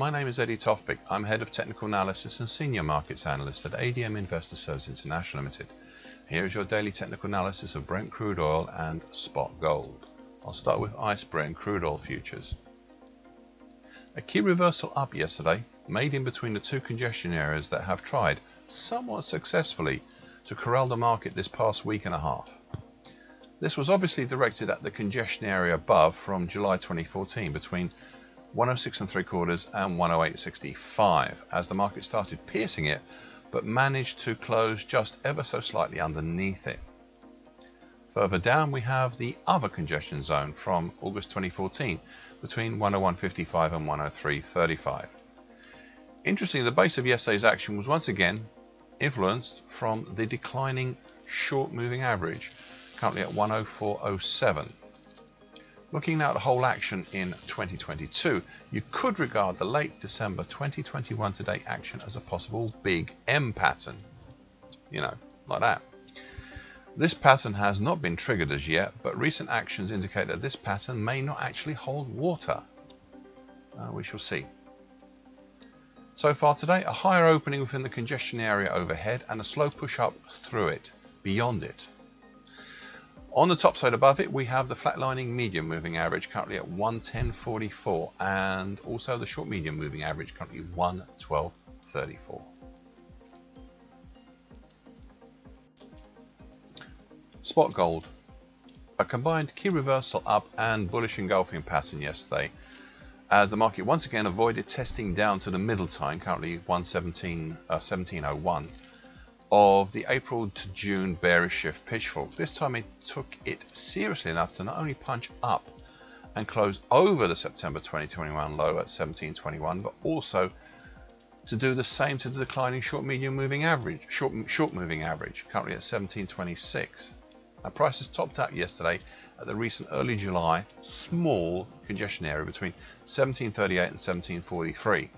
my name is Tofpik. I'm Head of Technical Analysis and Senior Markets Analyst at ADM Investor Services International Limited. Here is your daily technical analysis of Brent crude oil and spot gold. I'll start with ICE Brent crude oil futures. A key reversal up yesterday, made in between the two congestion areas that have tried, somewhat successfully, to corral the market this past week and a half. This was obviously directed at the congestion area above from July 2014 between 106.75 and 108.65 as the market started piercing it, but managed to close just ever so slightly underneath it. Further down we have the other congestion zone from August 2014 between 101.55 and 103.35. Interestingly, the base of yesterday's action was once again influenced from the declining short moving average, currently at 104.07. Looking now at the whole action in 2022, you could regard the late December 2021 to date action as a possible big M pattern. You know, like that. This pattern has not been triggered as yet, but recent actions indicate that this pattern may not actually hold water. We shall see. So far today, a higher opening within the congestion area overhead and a slow push up through it, beyond it. On the top side above it, we have the flatlining medium moving average currently at 110.44 and also the short medium moving average currently 112.34. Spot gold. A combined key reversal up and bullish engulfing pattern yesterday as the market once again avoided testing down to the middle time, currently 1701. Of the April to June bearish shift pitchfork. This time it took it seriously enough to not only punch up and close over the September 2021 low at 1721, but also to do the same to the declining short moving average currently at 1726. Now prices topped out yesterday at the recent early July small congestion area between 1738 and 1743.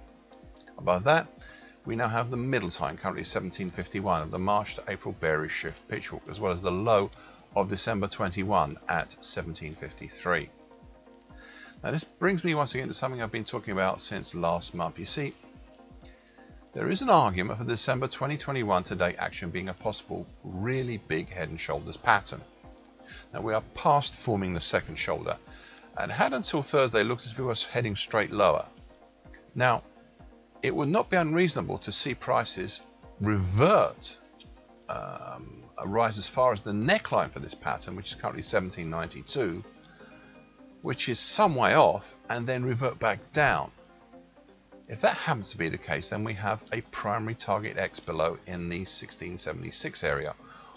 Above that, we now have the middle time, currently 1751, of the March to April bearish shift pitchfork, as well as the low of December 21 at 1753. Now this brings me once again to something I've been talking about since last month. You see, there is an argument for the December 2021 to date action being a possible really big head and shoulders pattern. Now we are past forming the second shoulder and had until Thursday looked as if it was heading straight lower. Now, it would not be unreasonable to see prices revert, rise as far as the neckline for this pattern, which is currently 1792, which is some way off, and then revert back down. If that happens to be the case, then we have a primary target X below in the 1676 area,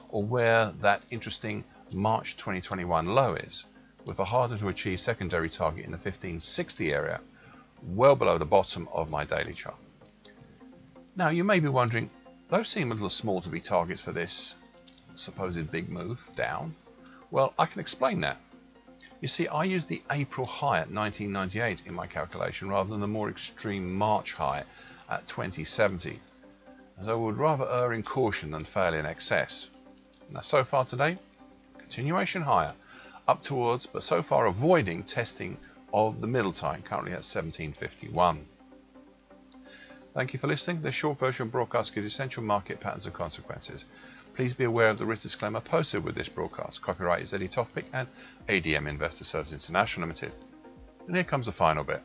or where that interesting March 2021 low is, with a harder to achieve secondary target in the 1560 area, well below the bottom of my daily chart. Now you may be wondering, those seem a little small to be targets for this supposed big move down. Well, I can explain that. You see, I used the April high at 1998 in my calculation rather than the more extreme March high at 2070, as I would rather err in caution than fail in excess. Now so far today, continuation higher, up towards, but so far avoiding testing of the middle time, currently at 1751. Thank you for listening. This short version broadcast gives essential market patterns and consequences. Please be aware of the risk disclaimer posted with this broadcast. Copyright is Tofpik and ADM Investor Services International Limited. And here comes the final bit.